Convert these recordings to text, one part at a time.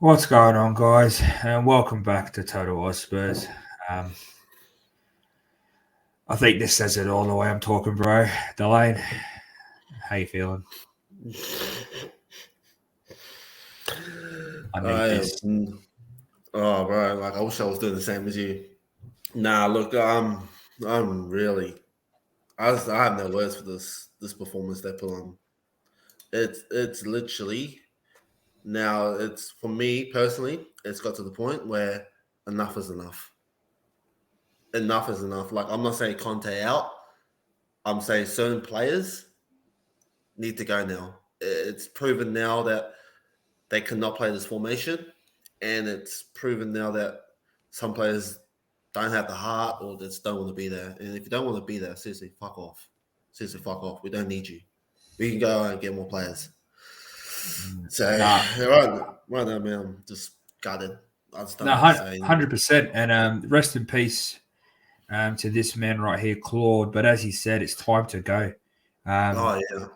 What's going on, guys? And welcome back to Total Oz Spurs. Um, I think this says it all the way I'm talking, bro. Delane, how you feeling? I need I this. am. Oh, bro. Like I wish I was doing the same as you. Nah, look, I'm really. I have no words for this performance they put on. It's literally now. It's for me personally. It's got to the point where enough is enough. Enough is enough. Like I'm not saying Conte out. I'm saying certain players need to go now. It's proven now that they cannot play this formation, and it's proven now that some players don't have the heart or just don't want to be there. And if you don't want to be there, seriously, fuck off. Seriously, fuck off. We don't need you. We can go out and get more players. So Nah, right now, man, I'm just gutted. I just don't know what to nah, say anymore. 100%. And rest in peace to this man right here, Claude. But as he said, it's time to go. Um, Oh yeah.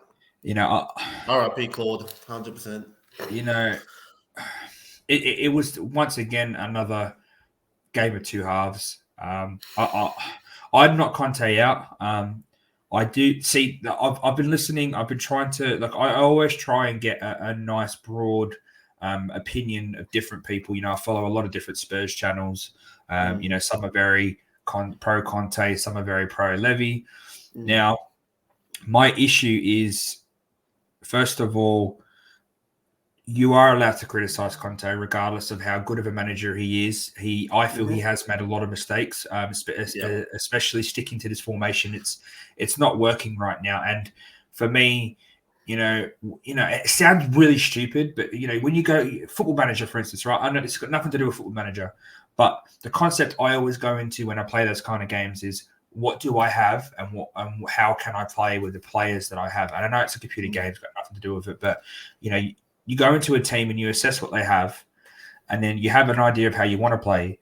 you know, R.I.P. Claude, 100%. you know, it was once again another game of two halves. I'm not Conte out. I do see. I've been listening. I've been trying to like. I always try and get a nice broad opinion of different people. I follow a lot of different Spurs channels. Mm, Some are very pro Conte, some are very pro Levy. mm, Now, my issue is first of all, you are allowed to criticize Conte regardless of how good of a manager he is. I feel he mm-hmm. has made a lot of mistakes, Yeah. especially sticking to this formation. It's not working right now, and for me, it sounds really stupid, but when you go football manager, for instance, right? I know it's got nothing to do with football manager, but the concept I always go into when I play those kind of games is what do I have and how can I play with the players that I have? And I know it's a computer game, it's got nothing to do with it, but you know you go into a team and you assess what they have, and then you have an idea of how you want to play.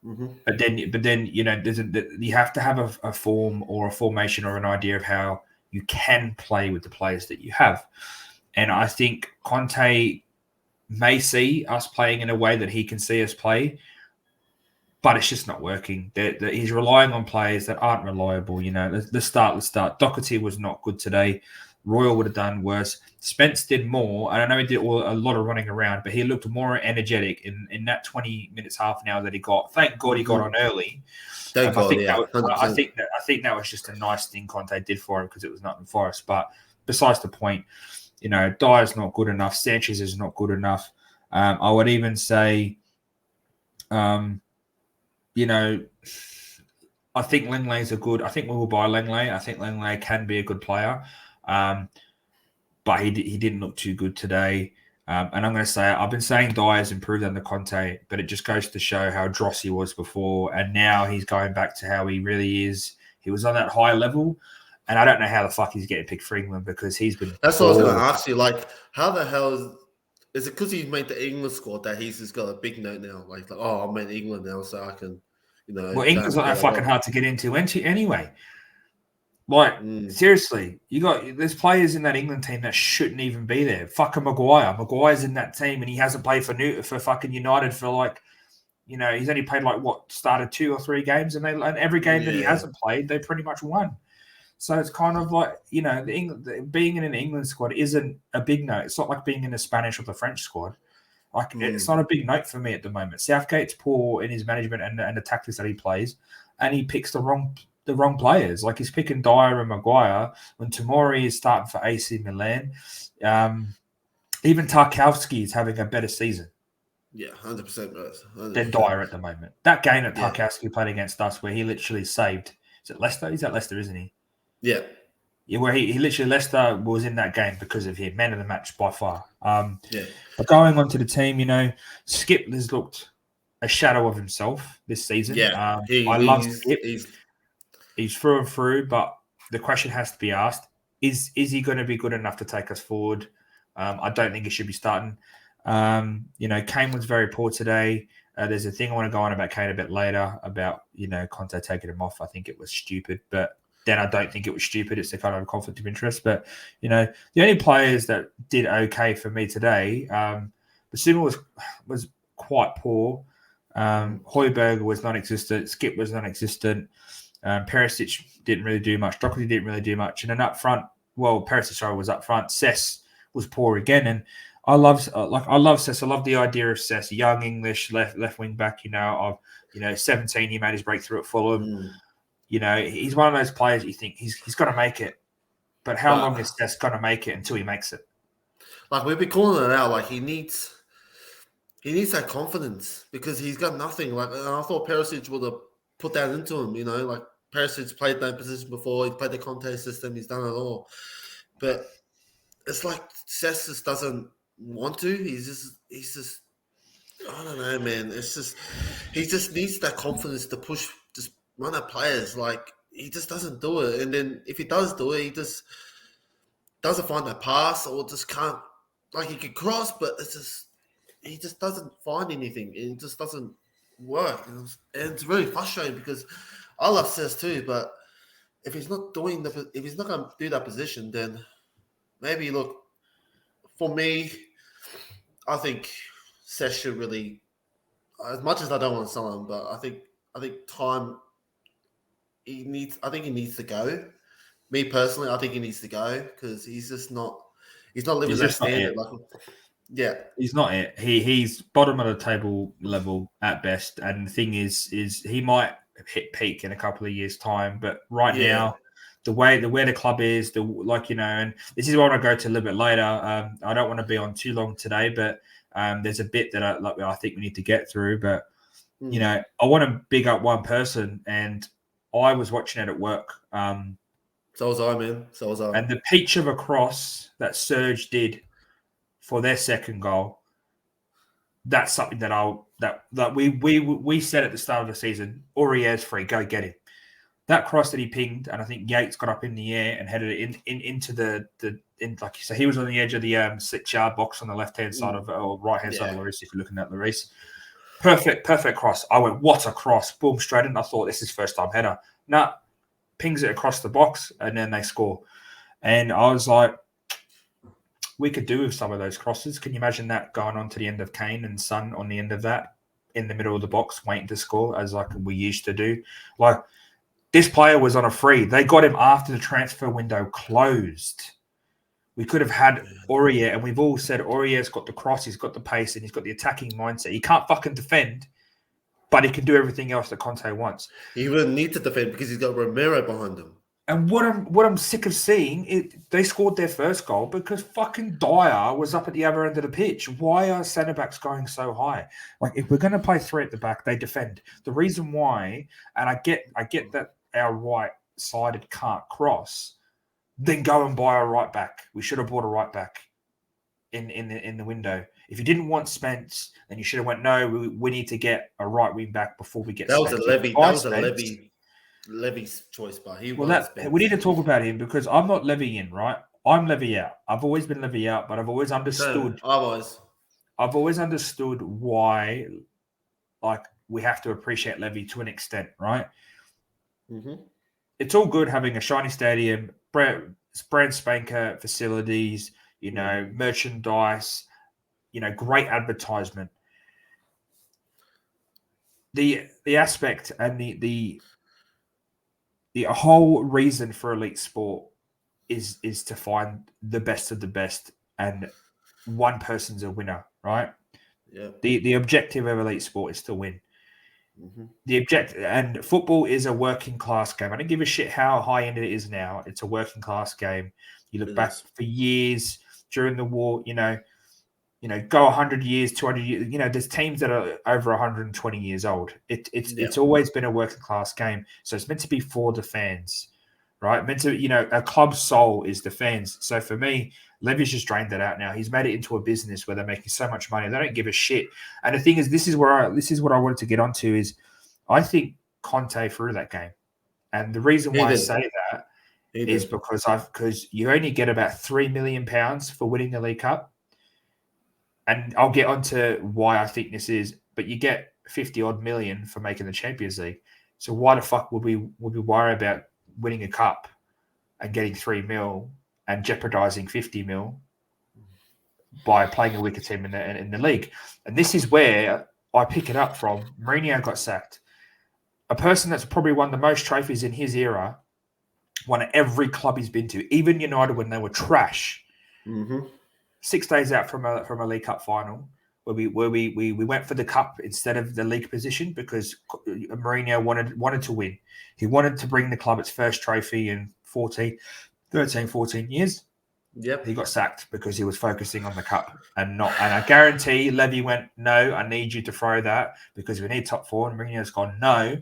Mm-hmm. But then you have to have a form or a formation or an idea of how you can play with the players that you have. And I think Conte may see us playing in a way that he can see us play, but it's just not working. He's relying on players that aren't reliable. Let's start. Doherty was not good today. Royal would have done worse. Spence did more. And I know he did a lot of running around, but he looked more energetic in that 20 minutes, half an hour that he got. Thank God he got Mm-hmm. on early. Thank I God, think that yeah, was, I 100%. think that was just a nice thing Conte did for him because it was nothing for us. But besides the point, Dyer's not good enough. Sanchez is not good enough. I would even say, um, you know, I think Lenglet's a good. I think we will buy Lenglet. I think Lenglet can be a good player, but he didn't look too good today. And I'm going to say I've been saying Dyer's improved under Conte, but it just goes to show how dross he was before, and now he's going back to how he really is. He was on that high level, and I don't know how the fuck he's getting picked for England because he's been That's what I was going to poor. ask you. Like, how the hell is it because he's made the England squad that he's just got a big note now? Like oh, I'm in England now, so I can, Well, don't have England's to not go that to fucking work. hard to get into anyway. Like, Mm, seriously, there's players in that England team that shouldn't even be there. Fucking Maguire. Maguire's in that team and he hasn't played for fucking United for like, he's only played like what, started 2 or 3 games and every game that he yeah, hasn't played, they pretty much won. So it's kind of like, being in an England squad isn't a big note. It's not like being in the Spanish or the French squad. Like it's mm, not a big note for me at the moment. Southgate's poor in his management and the tactics that he plays, and he picks the wrong players. Like he's picking Dyer and Maguire when Tomori is starting for AC Milan. Um, Even Tarkowski is having a better season yeah, 100%, guys, than 100%. Dyer at the moment. That game that Yeah, Tarkowski played against us, where he literally saved. Is it Leicester? He's at Leicester, isn't he? yeah, Yeah, where he literally Leicester was in that game because of him, man of the match by far. yeah, But going on to the team, Skip has looked a shadow of himself this season. yeah. I love Skip. He's He's through and through, but the question has to be asked: Is he going to be good enough to take us forward? I don't think he should be starting. Kane was very poor today. There's a thing I want to go on about Kane a bit later about Conte taking him off. I think it was stupid, but then I don't think it was stupid. It's a kind of a conflict of interest. But the only players that did okay for me today, Basuma was quite poor. Højbjerg was non-existent. Skip was non-existent. Perisic didn't really do much. Doherty didn't really do much. And then up front, Perisic was up front. Cess was poor again. And I love Cess. I love the idea of Cess, young English left wing back. 17, he made his breakthrough at Fulham. He's one of those players you think he's got to make it. But how long is Cess going to make it until he makes it? Like we've been calling it out. Like he needs that confidence because he's got nothing. Like and I thought Perisic would have put that into him. Like Perisic played that position before. He played the Conte system. He's done it all. But it's like Cess just doesn't want to. He's just I don't know, man. It's just he just needs that confidence to push, just run at players. Like he just doesn't do it. And then if he does do it, he just doesn't find that pass or just can't. Like he can cross, but he just doesn't find anything. It just doesn't work, and it's really frustrating because I love Cess too. But if he's not going to do that position, then maybe look. For me, I think Cess should really, as much as I don't want to sell him, but I think time. I think he needs to go. Me personally, I think he needs to go because he's just not. He's not living that standard. Yeah, he's not it. He's bottom of the table level at best. And the thing is he might hit peak in a couple of years' time, but now, the way the club is, and this is what I go to a little bit later. I don't want to be on too long today, but there's a bit that I think we need to get through. But I want to big up one person, and I was watching it at work. So was I, man. So was I. And the peach of a cross that Serge did for their second goal, that's something that we said at the start of the season, Aurier's free, go get him. That cross that he pinged, and I think Yates got up in the air and headed it into the like you say, he was on the edge of the 6-yard box on the left-hand side or right-hand side of Lloris, if you're looking at Lloris. Perfect cross. I went, what a cross. Boom, straight in. I thought, this is first-time header. Nah, pings it across the box, and then they score. And I was like, we could do with some of those crosses. Can you imagine that going on to the end of Kane and Son on the end of that, in the middle of the box, waiting to score, as like we used to do? Like, this player was on a free. They got him after the transfer window closed. We could have had Aurier, and we've all said Aurier's got the cross, he's got the pace, and he's got the attacking mindset. He can't fucking defend, but he can do everything else that Conte wants. He wouldn't need to defend because he's got Romero behind him. And what I'm sick of seeing, they scored their first goal because fucking Dyer was up at the other end of the pitch. Why are centre backs going so high? Like, if we're going to play three at the back, they defend. The reason why, and I get that our right-sided can't cross, then go and buy a right back. We should have bought a right back in the window. If you didn't want Spence, then you should have went, no, we need to get a right wing back before we get that Spence. Was a Levy. That was a Levy's choice, but we need to talk about him because I'm not Levy in, right? I'm Levy out. I've always been Levy out, but I've always understood. I've always understood why, like, we have to appreciate Levy to an extent, right? Mm-hmm. It's all good having a shiny stadium, brand spanker facilities, merchandise, great advertisement. The aspect and the whole reason for elite sport is to find the best of the best, and one person's a winner, right? Yeah. The objective of elite sport is to win. Mm-hmm. The objective, and football is a working class game. I don't give a shit how high end it is now. It's a working class game. You look back for years during the war, go 100 years, 200 years. There's teams that are over 120 years old. It's always been a working class game. So it's meant to be for the fans, right? Meant to, a club's soul is the fans. So for me, Levy's just drained that out now. He's made it into a business where they're making so much money. They don't give a shit. And the thing is, this is what I wanted to get onto is I think Conte threw that game. And the reason why I say that is because you only get about £3 million for winning the League Cup. And I'll get onto why I think this is, but you get 50 odd million for making the Champions League. So why the fuck would we worry about winning a cup and getting 3 mil and jeopardizing 50 mil by playing a weaker team in the league. And this is where I pick it up from. Mourinho got sacked. A person that's probably won the most trophies in his era, won at every club he's been to, even United when they were trash. 6 days out from a League Cup final, where we went for the cup instead of the league position because Mourinho wanted to win. He wanted to bring the club its first trophy in 14 years. Yep. He got sacked because he was focusing on the cup and I guarantee Levy went, no, I need you to throw that because we need top four. And Mourinho's gone, no,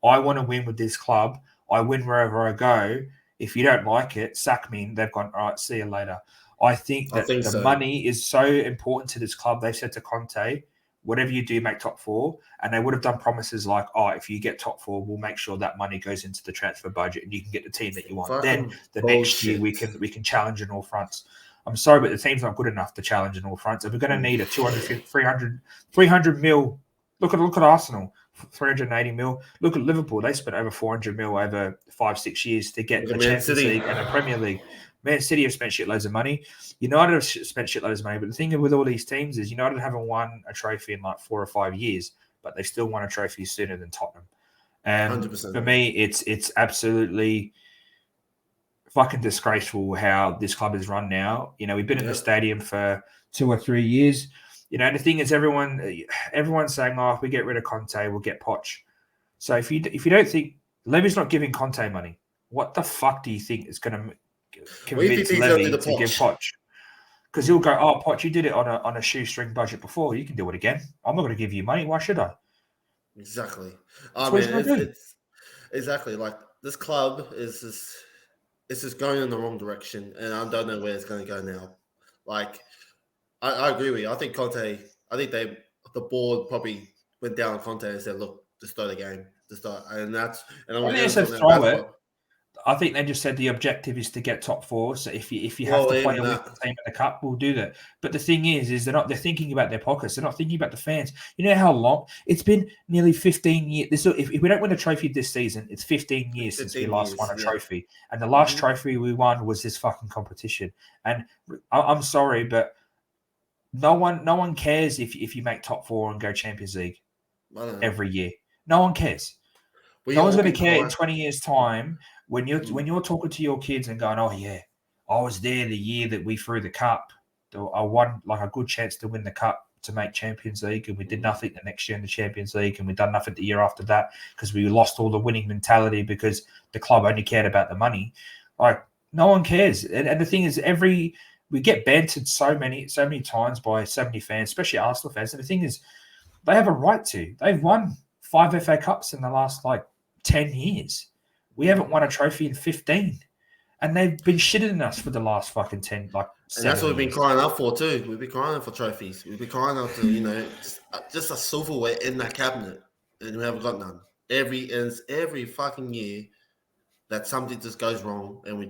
I want to win with this club. I win wherever I go. If you don't like it, sack me. And they've gone, all right, see you later. I think the money is so important to this club. They've said to Conte, whatever you do, make top four. And they would have done promises like, oh, if you get top four, we'll make sure that money goes into the transfer budget and you can get the team that you want. Then the next year we can challenge on all fronts. I'm sorry, but the team's not good enough to challenge on all fronts. If we're going to need a 200, 300 mil, look at Arsenal, 380 mil. Look at Liverpool. They spent over 400 mil over 5-6 years to get the Champions League and a Premier League. Man City have spent shitloads of money. United have spent shitloads of money. But the thing with all these teams is United haven't won a trophy in like 4 or 5 years, but they've still won a trophy sooner than Tottenham. And 100%. For me, it's absolutely fucking disgraceful how this club is run now. You know, we've been in the stadium for 2 or 3 years. You know, the thing is, everyone's saying, "Oh, if we get rid of Conte, we'll get Poch." So if you don't think Levy's not giving Conte money, what the fuck do you think is going to convince Levy to give Poch? Because he'll go, "Oh, Poch, you did it on a shoestring budget before. You can do it again. I'm not going to give you money. Why should I?" Exactly. It's exactly like this club is just going in the wrong direction, and I don't know where it's going to go now. Like. I agree with you. I think Conte. I think the board probably went down on Conte and said, "Look, just start the game, just start." And I'm going to say throw it. I think they just said the objective is to get top four. So if you have to play a weak team in the cup, we'll do that. But the thing is they're thinking about their pockets. They're not thinking about the fans. You know how long it's been? Nearly 15 years. If we don't win a trophy this season, it's 15 years since we last won a trophy. And the last trophy we won was this fucking competition. And I'm sorry, but no one cares if you make top four and go Champions League every year. No one cares. No one's going to care in 20 years' time when you're talking to your kids and going, "Oh yeah, I was there the year that we threw the cup. I won like a good chance to win the cup to make Champions League, and we did nothing the next year in the Champions League, and we done nothing the year after that because we lost all the winning mentality because the club only cared about the money." Like no one cares. And the thing is, we get bantered so many times by so many fans, especially Arsenal fans. And the thing is, they have a right to. They've won 5 FA Cups in the last 10 years. We haven't won a trophy in 15. And they've been shitting us for the last fucking 10, And that's what we've been crying out for too. We've been crying out for trophies. We've been crying out to, just a silverware in that cabinet. And we haven't got none. Every fucking year that something just goes wrong and we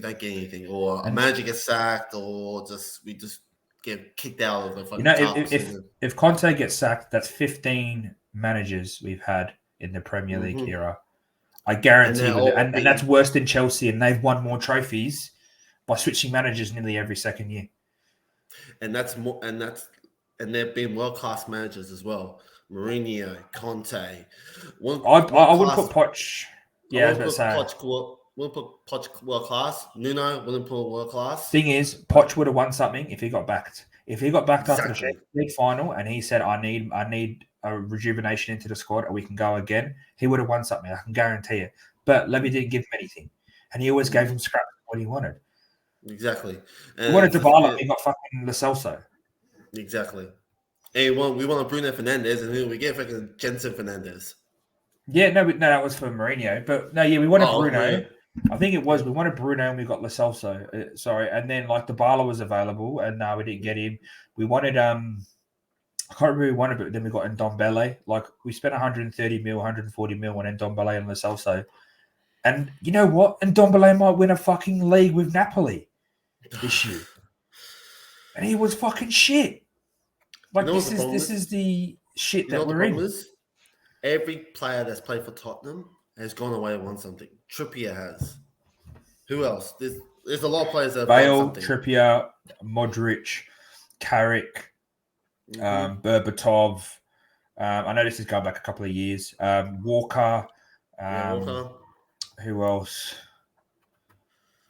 don't get anything, or a manager gets sacked, or we just get kicked out of the fucking if Conte gets sacked, that's 15 managers we've had in the Premier League era. I guarantee and that's worse than Chelsea, and they've won more trophies by switching managers nearly every second year. And that's more, and they've been world-class managers as well. Mourinho, Conte. I wouldn't put Poch. Yeah, I was about to say. We'll put Poch world class. Nuno wouldn't put world class. Thing is, Poch would have won something if he got backed. If he got backed after the Champions League final and he said, I need a rejuvenation into the squad and we can go again, he would have won something. I can guarantee it. But Levy didn't give him anything. And he always gave him scraps of what he wanted. Exactly. He wanted Dybala, he got fucking Lo Celso. Exactly. And we want Bruno Fernandes, and who we get fucking Jensen Fernandes. Yeah, no, that was for Mourinho. But no, we wanted Bruno. Yeah. I think it was. We wanted Bruno and we got Lo Celso. Sorry. And then Dybala was available and no, we didn't get him. We wanted I can't remember who we wanted, but then we got Ndombele. We spent 130 mil, 140 mil on Ndombele and Lo Celso. And you know what? Ndombele might win a fucking league with Napoli this year. And he was fucking shit. This is the shit that we're in. Every player that's played for Tottenham has gone away and won something. Trippier has. Who else? there's a lot of players that have done Bale, something. Trippier, Modric, Carrick, Berbatov. I know this is going back a couple of years. Walker. Walker. Who else?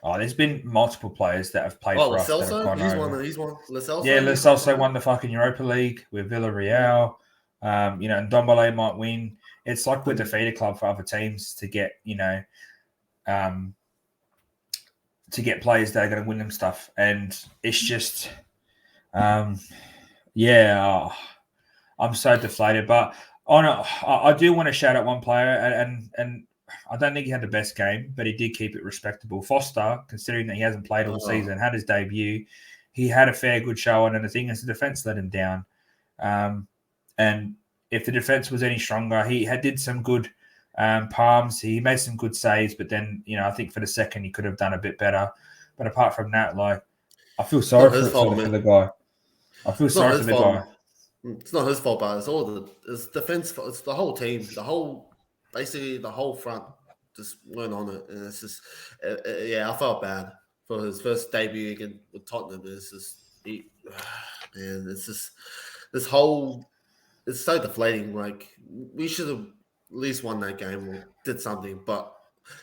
Oh, there's been multiple players that have played Oh, for Lo us that have Celso, gone over. He's one. Lo Celso, Yeah, he's let's done also something. won the fucking Europa League with Villarreal. And Ndombele might win. It's like we're the feeder club for other teams to get, to get players that are going to win them stuff. And it's just, I'm so deflated. But I do want to shout out one player, and I don't think he had the best game, but he did keep it respectable. Foster, considering that he hasn't played all season, had his debut. He had a fair good show on, and the thing is, the defense let him down. And if the defense was any stronger, he did some good palms. He made some good saves, but then I think for the second he could have done a bit better. But apart from that, like I feel sorry for the guy. I feel sorry for the guy. It's not his fault, but it's defense. It's the whole team. Basically the whole front just went on it, and it's just I felt bad for his first debut against with Tottenham. It's just man, it's just this whole. It's so deflating. Like we should have at least won that game or did something, but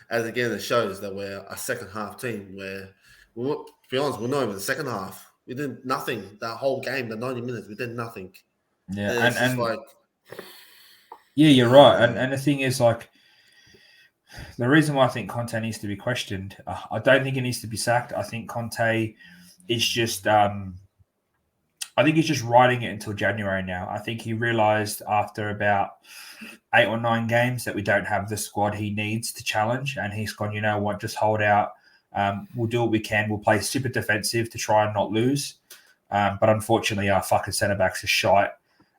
as again, it shows that we're a second half team where, to be honest, we're not even the second half. We did nothing that whole game, the 90 minutes. We did nothing. Yeah, and it's just like, yeah, you're right. And the thing is, like, the reason why I think Conte needs to be questioned, I don't think he needs to be sacked. I think Conte is just, I think he's just riding it until January now. I think he realised after about 8 or 9 games that we don't have the squad he needs to challenge, and he's gone, you know what, just hold out. We'll do what we can. We'll play super defensive to try and not lose. But unfortunately, our fucking centre-backs are shite,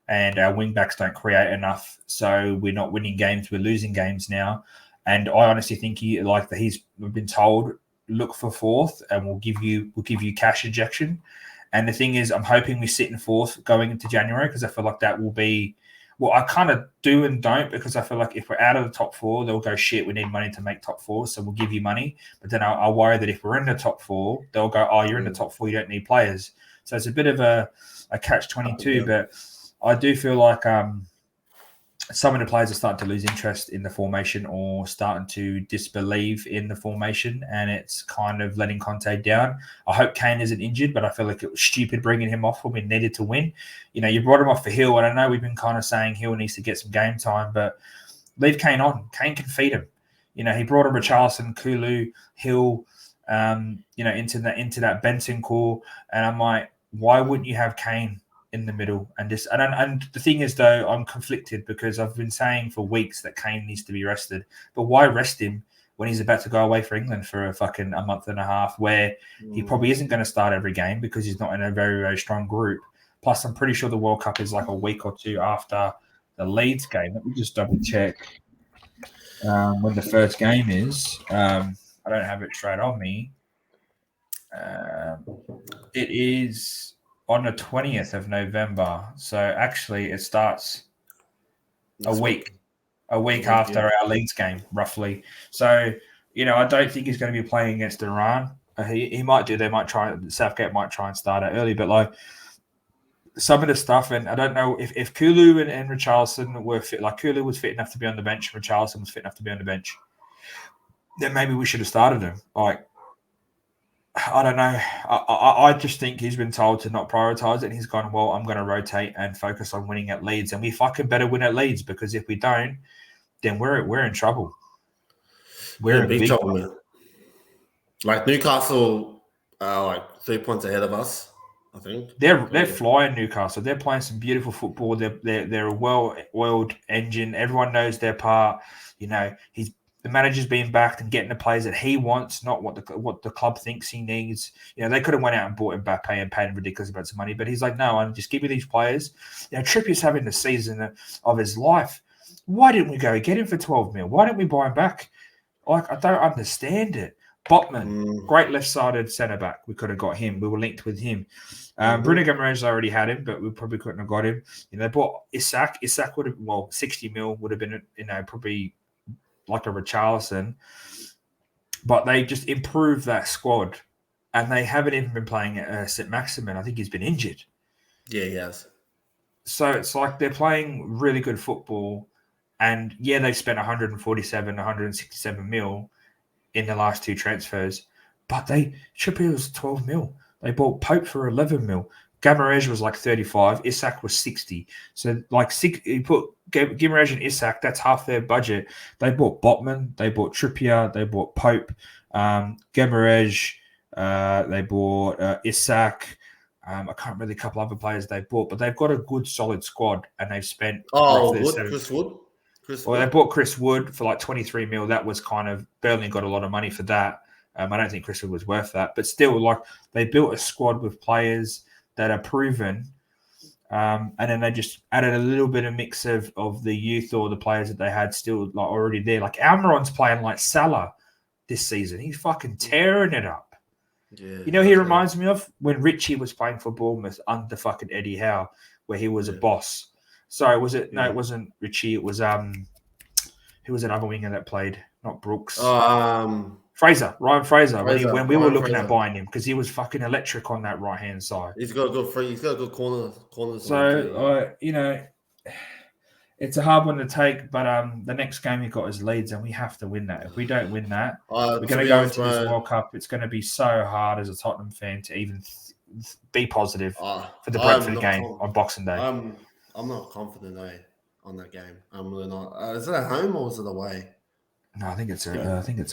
and our wing-backs don't create enough. So we're not winning games. We're losing games now. And I honestly think he's been told, look for fourth, and we'll give you cash injection. And the thing is, I'm hoping we sit in fourth going into January, because I feel like that will be. Well, I kind of do and don't, because I feel like if we're out of the top 4, they'll go, shit, we need money to make top 4, so we'll give you money. But then I worry that if we're in the top 4, they'll go, oh, you're in the top 4, you don't need players. So it's a bit of a catch-22, but I do feel like some of the players are starting to lose interest in the formation or starting to disbelieve in the formation, and it's kind of letting Conte down. I hope Kane isn't injured, but I feel like it was stupid bringing him off when we needed to win. You brought him off for Hill, and I know we've been kind of saying Hill needs to get some game time, but leave Kane on. Kane can feed him. He brought in Richarlison, Kulu, Hill, into that Benson core, and I'm like, why wouldn't you have Kane in the middle? And the thing is, though, I'm conflicted, because I've been saying for weeks that Kane needs to be rested, but why rest him when he's about to go away for England for a month and a half, where he probably isn't going to start every game because he's not in a very, very strong group. Plus, I'm pretty sure the World Cup is like a week or two after the Leeds game. Let me just double check when the first game is. I don't have it straight on me. It is on the 20th of November. So actually it starts a week after our Leeds game, roughly. So, I don't think he's going to be playing against Iran. He might do. Southgate might try and start it early, but like some of the stuff, and I don't know if Kulu and Richarlison were fit, like Kulu was fit enough to be on the bench, and Richarlison was fit enough to be on the bench, then maybe we should have started him. Like, I don't know. I just think he's been told to not prioritise it, and he's gone, well, I'm going to rotate and focus on winning at Leeds. And we fucking better win at Leeds, because if we don't, then we're in trouble. We're in big trouble, man. Like Newcastle are like 3 points ahead of us, I think. They're flying, Newcastle. They're playing some beautiful football. They're a well-oiled engine. Everyone knows their part. The manager's being backed and getting the players that he wants, not what the club thinks he needs. They could have went out and bought Mbappe and paid him ridiculous amounts of money, but he's like, no, I'm just give me these players. Trippier's having the season of his life. Why didn't we go get him for 12 mil? Why didn't we buy him back? Like, I don't understand it. Botman, great left-sided centre-back. We could have got him. We were linked with him. Bruno Guimaraes already had him, but we probably couldn't have got him. They bought Isak. Isak would have, 60 mil would have been, probably like a Richarlison. but they just improved that squad, and they haven't even been playing St. Maximin. I think he's been injured. Yeah, he has. So it's like they're playing really good football, and yeah, they've spent 147, 167 mil in the last two transfers, but Trippier was 12 mil. They bought Pope for 11 mil. Gamarez was like 35. Isak was 60. So like you put Gamarez and Isak, that's half their budget. They bought Botman, they bought Trippier, they bought Pope, Gamarez, they bought Isak. I can't remember a couple other players they bought, but they've got a good solid squad, and they've spent roughly Chris Wood. They bought Chris Wood for like 23 mil. That was kind of Burnley got a lot of money for that. I don't think Chris Wood was worth that, but still, like they built a squad with players that are proven, and then they just added a little bit of mix of the youth or the players that they had still like already there. Like Almiron's playing like Salah this season. He's fucking tearing it up. Yeah, you know, he reminds me of when Richie was playing for Bournemouth under fucking Eddie Howe, where he was a boss. Sorry, was it? No, it wasn't Richie. It was who was another winger that played? Not Brooks. Fraser, Ryan Fraser. When we were looking at buying him, because he was fucking electric on that right hand side. He's got a good free. He's got a good corners. So you know, it's a hard one to take. But the next game we got is Leeds, and we have to win that. If we don't win that, we're going to go into this World Cup. It's going to be so hard as a Tottenham fan to even be positive for the Brentford game on Boxing Day. I'm not confident on that game. I'm really not. Is it at home or is it away? No, I think it's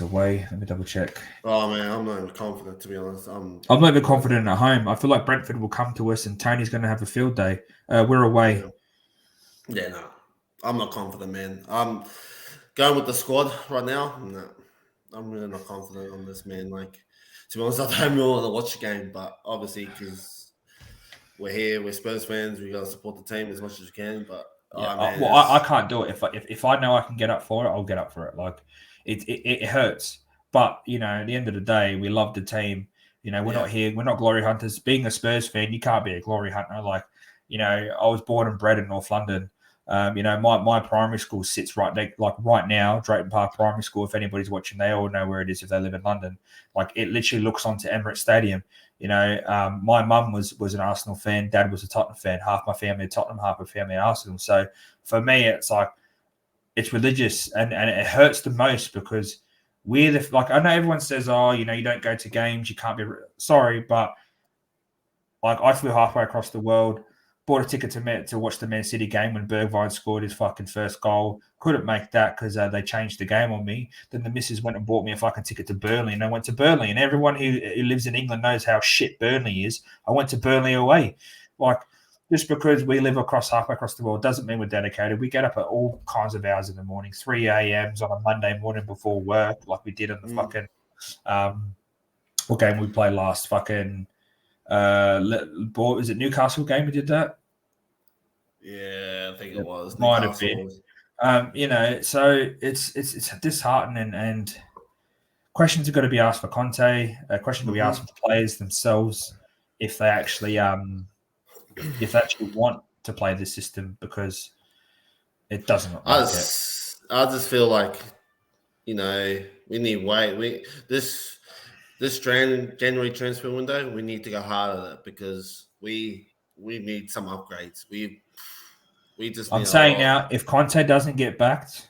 away. Let me double check. Oh man, I'm not even confident, to be honest. I'm not even confident at home. I feel like Brentford will come to us and Tony's going to have a field day. We're away. Yeah, no, I'm not confident, man. I'm going with the squad right now. No, I'm really not confident on this, man. Like, to be honest, I don't really want to watch the game, but obviously because we're here, we're Spurs fans, we got to support the team as much as we can. But man, I can't do it. If I know I can get up for it, I'll get up for it. Like it hurts, but you know, at the end of the day, we love the team. You know, we're not here. We're not glory hunters. Being a Spurs fan, you can't be a glory hunter. Like, you know, I was born and bred in North London. You know, my primary school sits right now, Drayton Park Primary School. If anybody's watching, they all know where it is if they live in London. Like, it literally looks onto Emirates Stadium. You know, my mum was an Arsenal fan. Dad was a Tottenham fan. Half my family are Tottenham, half my family are Arsenal. So for me, it's like, it's religious, and it hurts the most because we're like, I know everyone says, oh, you know, you don't go to games, you can't be sorry, but like, I flew halfway across the world, bought a ticket to watch the Man City game when Bergwijn scored his fucking first goal. Couldn't make that because they changed the game on me. Then the missus went and bought me a fucking ticket to Burnley, and I went to Burnley. And everyone who lives in England knows how shit Burnley is. I went to Burnley away. Like, just because we live halfway across the world doesn't mean we're dedicated. We get up at all kinds of hours in the morning, 3 a.m.s on a Monday morning before work, like we did on the fucking what game we played last? Fucking is it Newcastle game we did that? Yeah, I think it was. Might have been. You know, so it's disheartening, and questions are going to be asked for Conte. Questions will be asked for the players themselves if they actually want to play this system, because it doesn't look like it. I just feel like, you know, we need wait. This January transfer window, we need to go hard at it because we need some upgrades. We just. I'm saying now, if Conte doesn't get backed,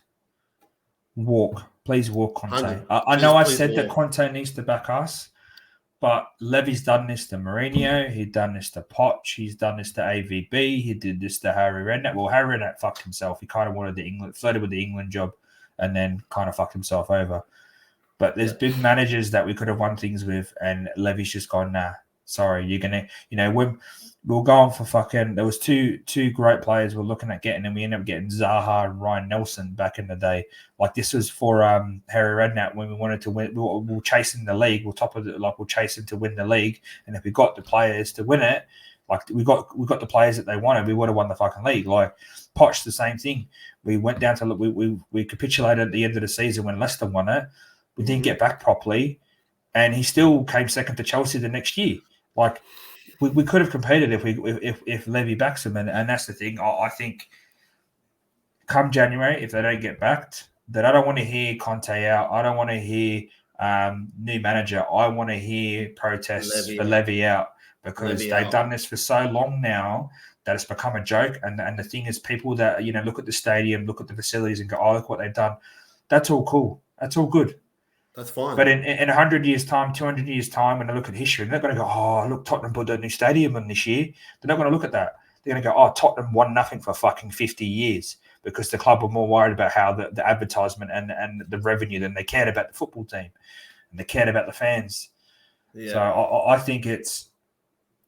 please walk Conte. I know I said that Conte needs to back us, but Levy's done this to Mourinho. He's done this to Poch. He's done this to AVB. He did this to Harry Redknapp. Well, Harry Redknapp fucked himself. He kind of flirted with the England job, and then kind of fucked himself over. But there's been managers that we could have won things with, and Levy's just gone, nah, sorry, you're gonna, you know, we'll go on for fucking. There was two great players we're looking at getting, and we ended up getting Zaha and Ryan Nelson back in the day. Like, this was for Harry Redknapp when we wanted to win. We'll chase in the league. We'll top of it. Like, we'll chase him to win the league, and if we got the players to win it, like we got the players that they wanted, we would have won the fucking league. Like Poch, the same thing. We went down to we capitulated at the end of the season when Leicester won it. We didn't get back properly, and he still came second to Chelsea the next year. Like, we could have competed if Levy backs him, and that's the thing. I think come January, if they don't get backed, then I don't want to hear Conte out. I don't want to hear new manager, I want to hear protests for Levy Levy out, because Levy they've out. done this for so long now that it's become a joke. And the thing is, people that, look at the stadium, look at the facilities and go, oh, look what they've done. That's all cool. That's all good. That's fine. But in 100 years' time, 200 years' time, when they look at history, they're not going to go, oh, look, Tottenham put a new stadium in this year. They're not going to look at that. They're going to go, oh, Tottenham won nothing for fucking 50 years, because the club were more worried about how the advertisement and the revenue than they cared about the football team, and they cared about the fans. Yeah. So I think it's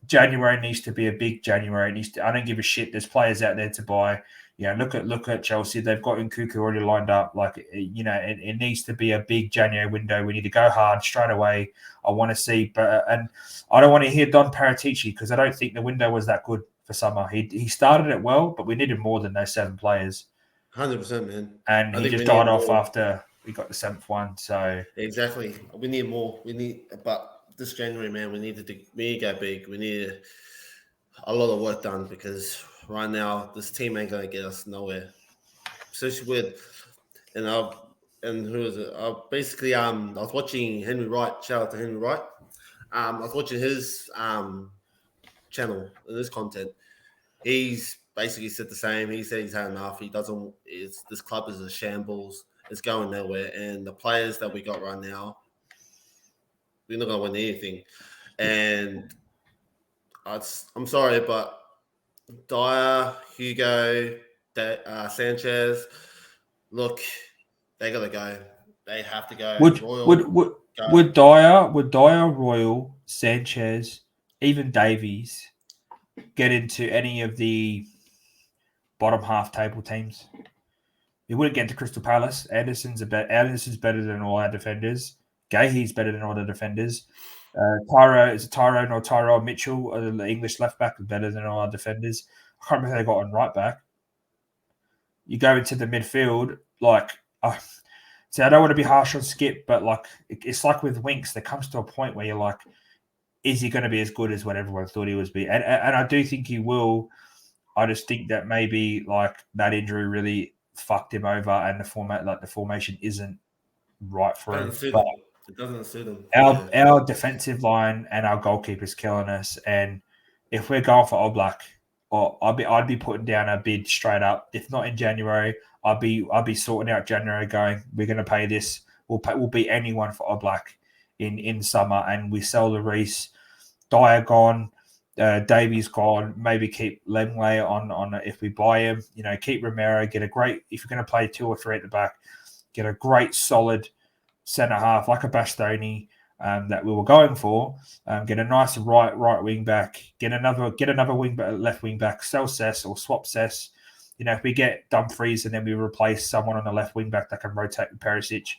January needs to be a big January. I don't give a shit. There's players out there to buy. Look at Chelsea. They've got Nkunku already lined up. It needs to be a big January window. We need to go hard straight away. I want to see, and I don't want to hear Don Paratici, because I don't think the window was that good for summer. He started it well, but we needed more than those 7 players. 100%, man. And he just died off after we got the 7th one. So exactly, we need more. But this January, man, we need to go big. We need a lot of work done, because right now this team ain't gonna get us nowhere. Especially with and who is it? Basically, I was watching Henry Wright. Shout out to Henry Wright. I was watching his channel and his content. He's basically said the same. He said he's had enough. This club is a shambles. It's going nowhere, and the players that we got right now, we're not gonna win anything. And I'm sorry, but Dyer, Hugo, Sanchez, look, they gotta go. They have to go. Would Dyer, Royal, Sanchez, even Davies get into any of the bottom half table teams? He wouldn't get into Crystal Palace. Anderson's better than all our defenders. Gahey's better than all the defenders. Tyrone Mitchell, the English left back, is better than all our defenders. I can't remember who they got on right back. You go into the midfield, so I don't want to be harsh on Skip, but it's like with Winks, there comes to a point where you're like, is he going to be as good as what everyone thought he was? And I do think he will. I just think that maybe that injury really fucked him over, and the formation isn't right for him. It doesn't suit him. Our defensive line and our goalkeeper's killing us. And if we're going for Oblak, I'd be putting down a bid straight up. If not in January, I'd be sorting out January, going, we're going to pay this. We'll beat anyone for Oblak in summer, and we sell the Reese. Dyer gone, Davies gone. Maybe keep Lemley on if we buy him. Keep Romero. Get a great, if you're going to play 2 or 3 at the back, get a great solid centre half like a Bastoni that we were going for. Get a nice right wing back. Get another left wing back. Sell Cess or swap Cess. If we get Dumfries and then we replace someone on the left wing back that can rotate with Perisic,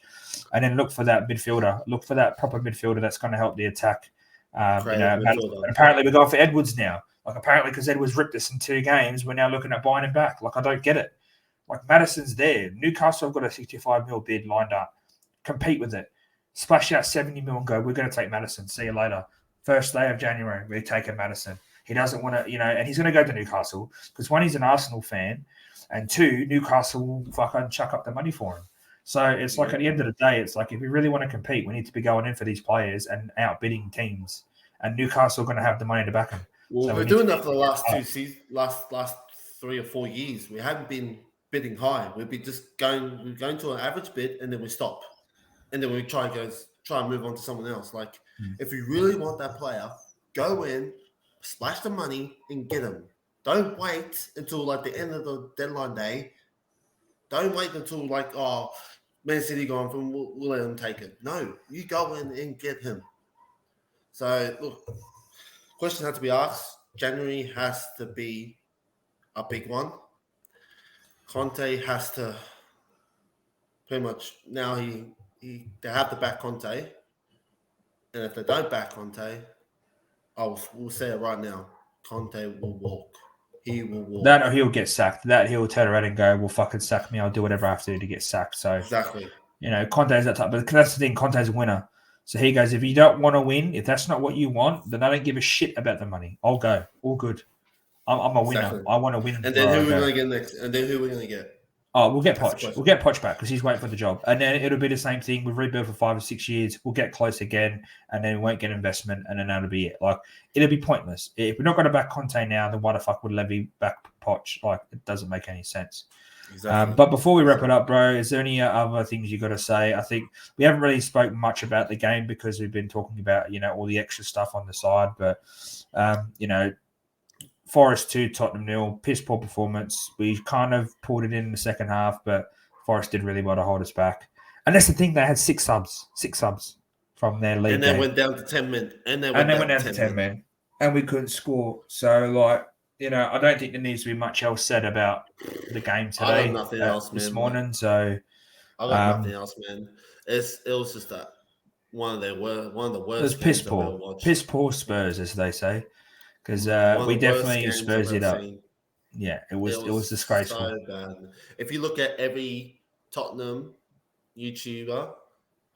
and then look for that midfielder. Look for that proper midfielder that's going to help the attack. Apparently we're going for Edwards now. Apparently because Edwards ripped us in 2 games, we're now looking at buying him back. I don't get it. Madison's there. Newcastle have got a 65 mil bid lined up. Compete with it. Splash out 70 mil and go, we're going to take Madison. See you later. First day of January, we're taking Madison. He doesn't want to, and he's going to go to Newcastle because 1, he's an Arsenal fan, and 2, Newcastle will fucking chuck up the money for him. So it's at the end of the day, it's if we really want to compete, we need to be going in for these players and outbidding teams. And Newcastle are going to have the money to back them. Well, so we're doing that for the last 2 seasons, last 3 or 4 years. We haven't been bidding high. We'd be just going to an average bid, and then we stop. And then we try and move on to someone else. If you really want that player, go in, splash the money, and get him. Don't wait until the end of the deadline day. Don't wait until Man City gone from we'll let them take it. No, you go in and get him. So look, question had to be asked. January has to be a big one. Conte has to pretty much now they have to back Conte, and if they don't back Conte, we'll say it right now: Conte will walk. He will walk. That or he'll get sacked. That he'll turn around and go, "Well, fucking sack me. I'll do whatever I have to do to get sacked." So exactly, Conte's that type. But that's the thing. Conte's a winner. So he goes, if you don't want to win, if that's not what you want, then I don't give a shit about the money. I'll go. All good. I'm a winner. I want to win. And then who are we going to get next? And then who are we going to get? Oh, we'll get That's the Poch. We'll question. get Poch back because he's waiting for the job. And then it'll be the same thing. We've rebuilt for 5 or 6 years. We'll get close again, and then we won't get investment, and then that'll be it. Like, it'll be pointless. If we're not going to back Conte now, then why the fuck would Levy back Poch? Like, it doesn't make any sense. Exactly. But before we wrap it up, bro, is there any other things you got to say? I think we haven't really spoken much about the game because we've been talking about, all the extra stuff on the side. But, Forest 2, Tottenham 0, piss poor performance. We kind of pulled it in the second half, but Forest did really well to hold us back. And that's the thing, they had six subs from their league And then game. went down to 10 men. And then Went went down down to 10 10 men. And we couldn't score. So, I don't think there needs to be much else said about the game I got today, nothing else, this man. morning. So, I got nothing else, man. It was just that one of the it was worst piss games I've ever poor. watched. Piss poor Spurs, as they say. Because One we of the worst definitely games Spurs I've it ever up. seen. Yeah, it was disgraceful. So bad. If you look at every Tottenham YouTuber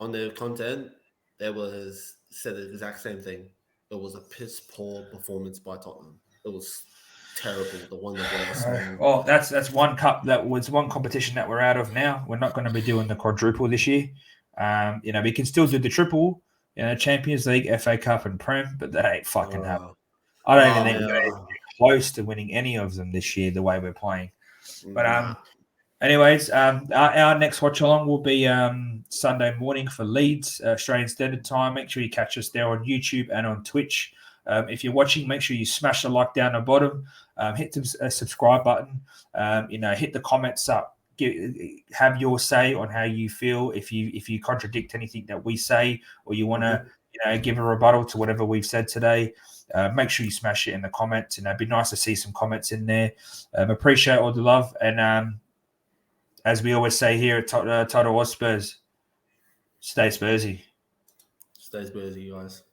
on their content, said the exact same thing. It was a piss poor performance by Tottenham. It was terrible. One of the worst. Well, that's one cup. That was one competition that we're out of now. We're not going to be doing the quadruple this year. We can still do the triple, Champions League, FA Cup, and Prem, but that ain't fucking happening. I don't even think we're going to get close to winning any of them this year the way we're playing. But anyways, our next watch along will be Sunday morning for Leeds, Australian Standard Time. Make sure you catch us there on YouTube and on Twitch. If you're watching, make sure you smash the like down the bottom, hit the subscribe button, hit the comments up. Have your say on how you feel. If you contradict anything that we say, or you want to give a rebuttal to whatever we've said today, make sure you smash it in the comments. And it'd be nice to see some comments in there. Appreciate all the love, and as we always say here at Total Spurs, stay Spursy. Stay Spursy, guys.